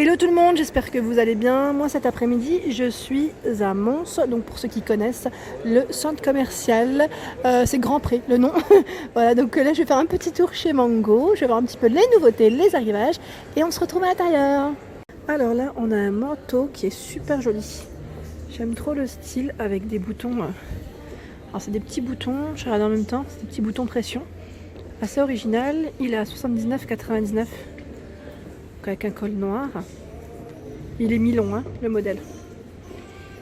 Hello tout le monde, j'espère que vous allez bien. Moi cet après-midi je suis à Mons, donc pour ceux qui connaissent le centre commercial, c'est Grand Pré le nom. Voilà, donc là je vais faire un petit tour chez Mango, je vais voir un petit peu les nouveautés, les arrivages et on se retrouve à l'intérieur. Alors là on a un manteau qui est super joli. J'aime trop le style avec des boutons, alors c'est des petits boutons, je regarde en même temps, c'est des petits boutons pression. Assez original, il est à 79,99 €. Avec un col noir. Il est mi-long, hein, le modèle.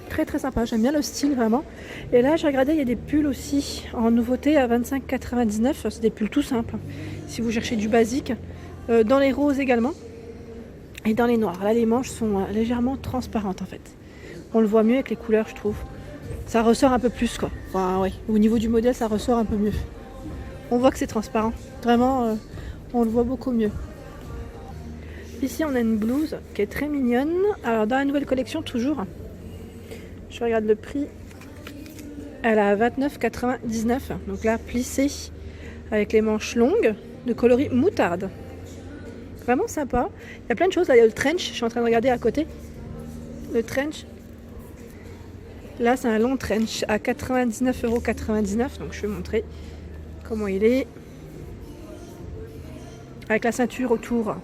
Très très sympa, j'aime bien le style vraiment. Et là j'ai regardé, il y a des pulls aussi en nouveauté à 25,99 €. C'est des pulls tout simples, si vous cherchez du basique. Dans les roses également. Et dans les noirs. Là les manches sont légèrement transparentes en fait. On le voit mieux avec les couleurs je trouve. Ça ressort un peu plus quoi. Enfin ouais, au niveau du modèle ça ressort un peu mieux. On voit que c'est transparent. Vraiment, on le voit beaucoup mieux. Ici on a une blouse qui est très mignonne. Alors dans la nouvelle collection toujours, je regarde le prix, elle est à 29,99 €. Donc là plissée avec les manches longues de coloris moutarde. Vraiment sympa. Il y a plein de choses, là il y a le trench, je suis en train de regarder à côté. Le trench, là c'est un long trench à 99,99 €. Donc je vais montrer comment il est. Avec la ceinture autour.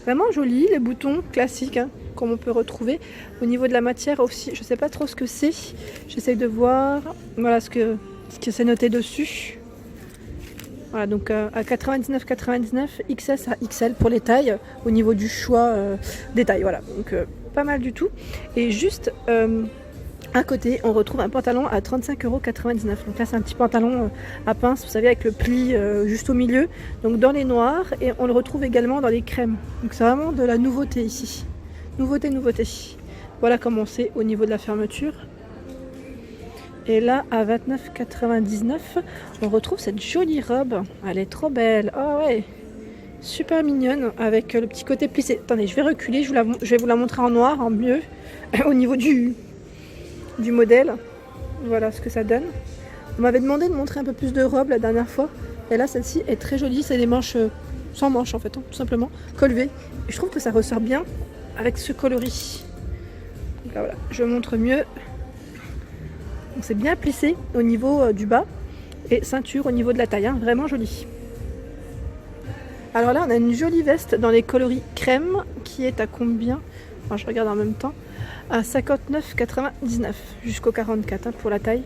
Vraiment joli, les boutons classiques hein, comme on peut retrouver. Au niveau de la matière aussi, je ne sais pas trop ce que c'est. J'essaye de voir voilà, ce que c'est noté dessus. Voilà, donc à 99,99 €, XS à XL pour les tailles, au niveau du choix des tailles. Voilà, donc pas mal du tout. Et juste à côté, on retrouve un pantalon à 35,99 €. Donc là, c'est un petit pantalon à pince, vous savez, avec le pli juste au milieu. Donc dans les noirs, et on le retrouve également dans les crèmes. Donc c'est vraiment de la nouveauté ici. Nouveauté, nouveauté. Voilà comment c'est au niveau de la fermeture. Et là, à 29,99 €, on retrouve cette jolie robe. Elle est trop belle. Oh ouais, super mignonne, avec le petit côté plissé. Attendez, je vais reculer, je vais vous la montrer en noir, en mieux, au niveau du modèle. Voilà ce que ça donne. On m'avait demandé de montrer un peu plus de robes la dernière fois. Et là, celle-ci est très jolie. C'est des manches sans manches en fait, hein, tout simplement. Col V. Et je trouve que ça ressort bien avec ce coloris. Donc là, voilà, je montre mieux. Donc c'est bien plissé au niveau du bas. Et ceinture au niveau de la taille. Hein, vraiment joli. Alors là, on a une jolie veste dans les coloris crème qui est à combien? Enfin, je regarde en même temps. À 59,99 € jusqu'au 44 hein, pour la taille.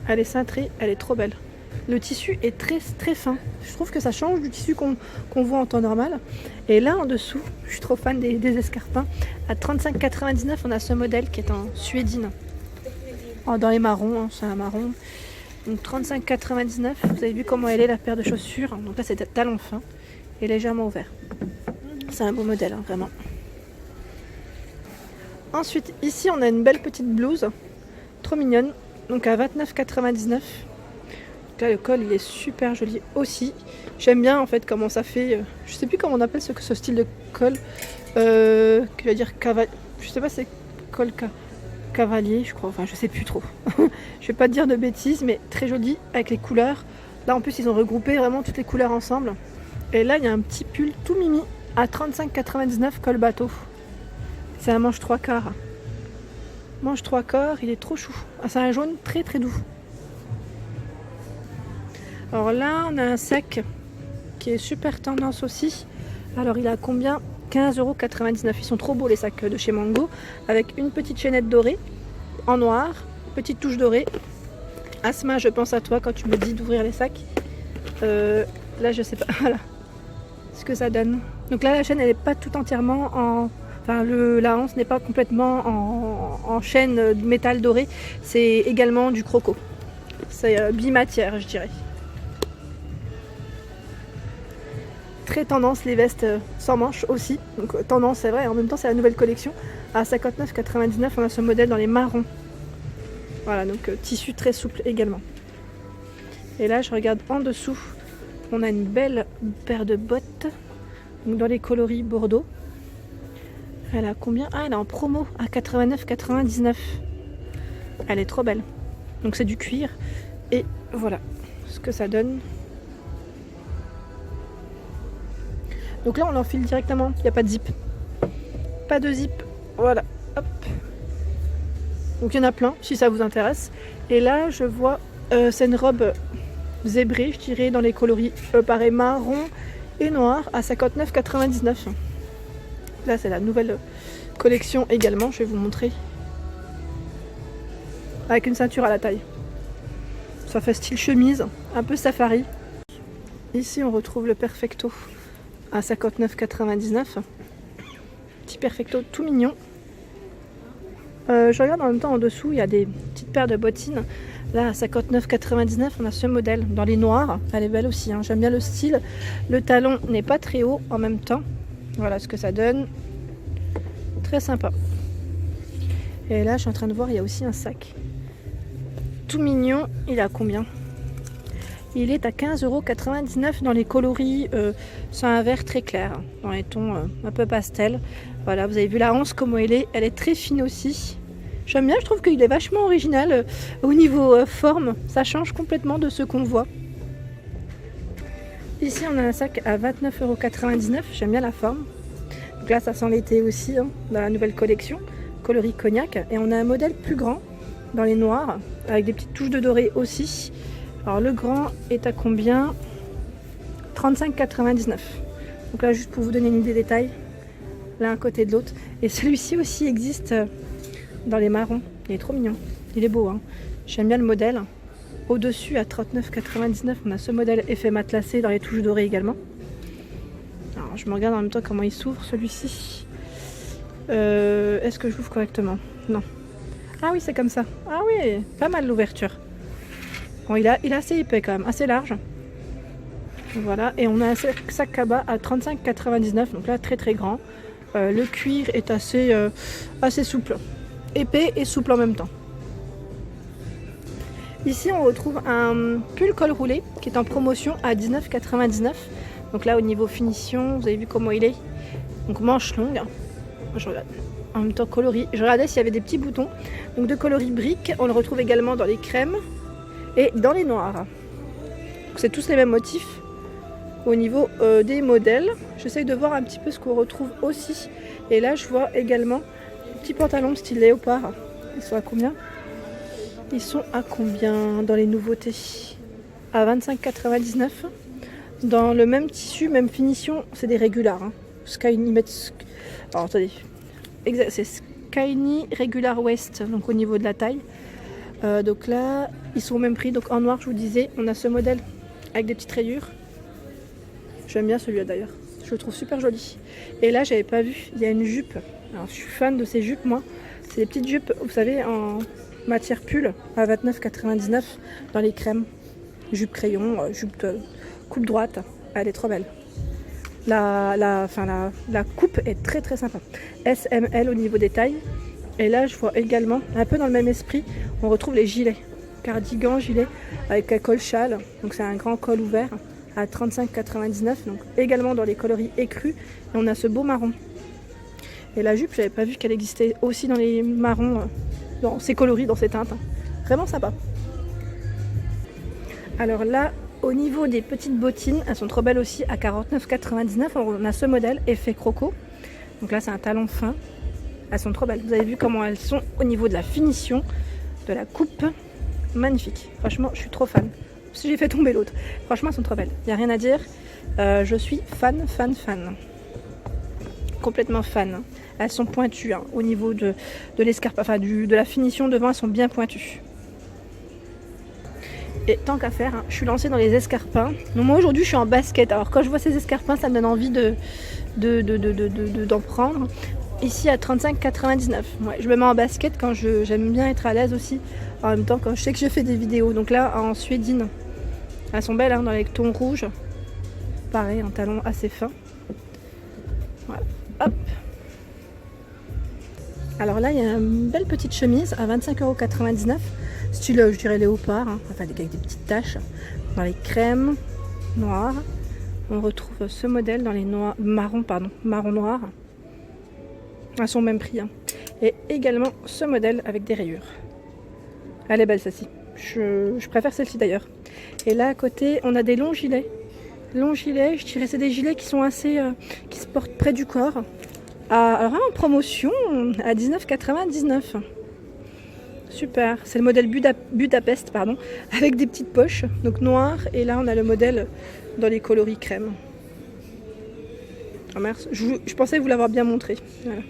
Elle est cintrée, elle est trop belle. Le tissu est très très fin. Je trouve que ça change du tissu qu'on voit en temps normal. Et là en dessous, je suis trop fan des escarpins. À 35,99 €, on a ce modèle qui est en suédine. Oh, dans les marrons, hein, c'est un marron. Donc 35,99 €. Vous avez vu comment elle est la paire de chaussures. Donc là c'est talon fin et légèrement ouvert. C'est un beau modèle, hein, vraiment. Ensuite, ici, on a une belle petite blouse, trop mignonne, donc à 29,99 €. Là, le col, il est super joli aussi. J'aime bien, en fait, comment ça fait. Je sais plus comment on appelle ce style de col. Qui veut dire cavalier. Je sais pas, c'est col cavalier, je crois. Enfin, je sais plus trop. Je vais pas te dire de bêtises, mais très joli avec les couleurs. Là, en plus, ils ont regroupé vraiment toutes les couleurs ensemble. Et là, il y a un petit pull tout mimi à 35,99 € col bateau. C'est un manche 3/4. Manche 3/4, il est trop chou. Ah, c'est un jaune très très doux. Alors là, on a un sac qui est super tendance aussi. Alors il a combien? 15,99 €. Ils sont trop beaux les sacs de chez Mango. Avec une petite chaînette dorée en noir, petite touche dorée. Asma, je pense à toi quand tu me dis d'ouvrir les sacs. Là, je sais pas. Voilà ce que ça donne. Donc là, la chaîne, elle n'est pas tout entièrement en... Enfin, la hanse n'est pas complètement en chaîne de métal doré, c'est également du croco. C'est bimatière, je dirais. Très tendance les vestes sans manches aussi. Donc tendance, c'est vrai, en même temps c'est la nouvelle collection. À 59,99 €, on a ce modèle dans les marrons. Voilà, donc tissu très souple également. Et là, je regarde en dessous, on a une belle paire de bottes, donc dans les coloris bordeaux. Elle a combien? Ah, elle est en promo à 89,99 €. Elle est trop belle. Donc c'est du cuir. Et voilà ce que ça donne. Donc là, on l'enfile directement. Il n'y a pas de zip. pas de zip. Voilà, hop. Donc il y en a plein si ça vous intéresse. Et là je vois c'est une robe zébrée, je dirais, dans les coloris pareil marron et noir à 59,99. Là c'est la nouvelle collection également, je vais vous montrer. Avec une ceinture à la taille. Ça fait style chemise, un peu safari. Ici on retrouve le Perfecto à 59,99. Petit Perfecto tout mignon. Je regarde en même temps en dessous, il y a des petites paires de bottines. Là à 59,99 on a ce modèle dans les noirs. Elle est belle aussi, hein. J'aime bien le style. Le talon n'est pas très haut en même temps. Voilà ce que ça donne. Très sympa. Et là je suis en train de voir, il y a aussi un sac. Tout mignon, il est à combien? Il est à 15,99 € dans les coloris. C'est un vert très clair, dans les tons un peu pastel. Voilà, vous avez vu la hanse comment elle est très fine aussi. J'aime bien, je trouve qu'il est vachement original au niveau forme. Ça change complètement de ce qu'on voit. Ici on a un sac à 29,99 €. J'aime bien la forme. Donc là ça sent l'été aussi, hein, dans la nouvelle collection. Coloris cognac. Et on a un modèle plus grand dans les noirs, avec des petites touches de doré aussi. Alors le grand est à combien? 35,99 €. Donc là juste pour vous donner une idée des tailles, l'un à côté de l'autre. Et celui-ci aussi existe dans les marrons. Il est trop mignon, il est beau, hein. J'aime bien le modèle. Au-dessus à 39,99 €, on a ce modèle effet matelassé dans les touches dorées également. Alors je me regarde en même temps comment il s'ouvre celui-ci. Est-ce que je l'ouvre correctement? Non. Ah oui, c'est comme ça. Ah oui, pas mal l'ouverture. Bon, il est assez épais quand même, assez large. Voilà, et on a un sac cabas à 35,99 €, donc là très très grand. Le cuir est assez souple, épais et souple en même temps. Ici on retrouve un pull col roulé qui est en promotion à 19,99 €. Donc là au niveau finition, vous avez vu comment il est. Donc manche longue. Je regarde. En même temps coloris. Je regardais s'il y avait des petits boutons. Donc de coloris briques, on le retrouve également dans les crèmes et dans les noirs. C'est tous les mêmes motifs. Au niveau des modèles, j'essaye de voir un petit peu ce qu'on retrouve aussi. Et là je vois également des petits pantalons style léopard. Ils sont à combien? Ils sont à combien dans les nouveautés? À 25,99 €. Dans le même tissu, même finition, c'est des régulars, hein. Alors attendez, c'est Skyny Regular Waist, donc au niveau de la taille. Donc là, ils sont au même prix. Donc en noir, je vous disais, on a ce modèle avec des petites rayures. J'aime bien celui-là d'ailleurs. Je le trouve super joli. Et là, j'avais pas vu, il y a une jupe. Alors je suis fan de ces jupes, moi. C'est des petites jupes, vous savez, en matière pull à 29,99 € dans les crèmes. Jupe crayon, jupe de coupe droite. Elle est trop belle. La coupe est très très sympa. SML au niveau des tailles. Et là je vois également, un peu dans le même esprit, on retrouve les gilets. Cardigan, gilet avec un col châle. Donc c'est un grand col ouvert à 35,99 €. Donc également dans les coloris écrus. Et on a ce beau marron. Et la jupe, j'avais pas vu qu'elle existait aussi dans les marrons, dans ces coloris, dans ces teintes. Vraiment sympa. Alors là, au niveau des petites bottines, elles sont trop belles aussi à 49,99 €. On a ce modèle effet croco. Donc là c'est un talon fin. Elles sont trop belles. Vous avez vu comment elles sont au niveau de la finition, de la coupe. Magnifique. Franchement, je suis trop fan. Si j'ai fait tomber l'autre. Franchement, elles sont trop belles. Il n'y a rien à dire. Je suis fan. Complètement fan. Elles sont pointues, hein. Au niveau de l'escarpe, enfin de la finition devant, elles sont bien pointues. Et tant qu'à faire, hein, je suis lancée dans les escarpins. Donc moi aujourd'hui je suis en basket. Alors quand je vois ces escarpins, ça me donne envie d'en prendre. Ici à 35,99 €. Ouais, je me mets en basket quand j'aime bien être à l'aise aussi. En même temps quand je sais que je fais des vidéos. Donc là en suédine. Elles sont belles, hein, dans les tons rouges. Pareil, un talon assez fin. Voilà. Hop. Alors là il y a une belle petite chemise à 25,99 €. Style, je dirais léopard, hein, enfin avec des petites taches. Dans les crèmes noires, on retrouve ce modèle dans les marron noir. À son même prix, hein. Et également ce modèle avec des rayures. Elle est belle celle-ci. Je préfère celle-ci d'ailleurs. Et là à côté, on a des longs gilets. Longs gilets, je dirais c'est des gilets qui sont assez, qui se portent près du corps. alors en promotion à 19,99 €. Super, c'est le modèle Budapest, pardon, avec des petites poches, donc noir, et là on a le modèle dans les coloris crème. Ah merci, je pensais vous l'avoir bien montré. Voilà.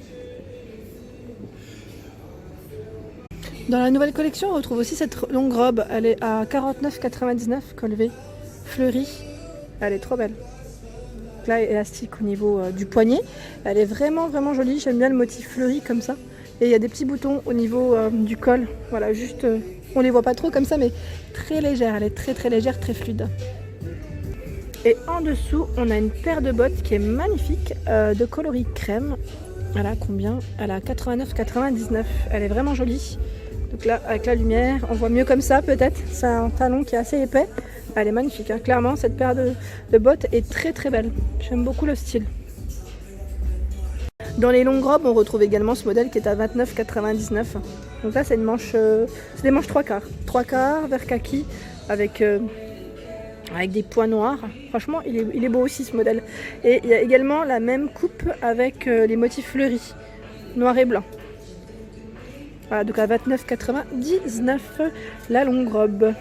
Dans la nouvelle collection, on retrouve aussi cette longue robe, elle est à 49,99 €, col V, fleurie, elle est trop belle. Là, élastique au niveau du poignet, elle est vraiment jolie, j'aime bien le motif fleuri comme ça. Et il y a des petits boutons au niveau du col, voilà, juste, on les voit pas trop comme ça, mais très légère, elle est très légère, très fluide. Et en dessous, on a une paire de bottes qui est magnifique, de coloris crème. Elle a combien? Elle a 89,99 €, elle est vraiment jolie. Donc là, avec la lumière, on voit mieux comme ça peut-être, c'est un talon qui est assez épais. Elle est magnifique, hein. Clairement, cette paire de bottes est très belle, j'aime beaucoup le style. Dans les longues robes, on retrouve également ce modèle qui est à 29,99 €. Donc là, c'est une manche, c'est des manches 3/4. 3/4, vert kaki, avec des points noirs. Franchement, il est beau aussi ce modèle. Et il y a également la même coupe avec les motifs fleuris, noir et blanc. Voilà, donc à 29,99 € la longue robe.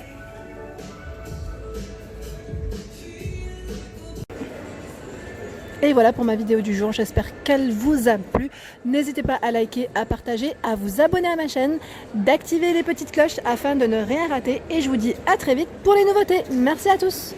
Et voilà pour ma vidéo du jour, j'espère qu'elle vous a plu. N'hésitez pas à liker, à partager, à vous abonner à ma chaîne, d'activer les petites cloches afin de ne rien rater. Et je vous dis à très vite pour les nouveautés. Merci à tous.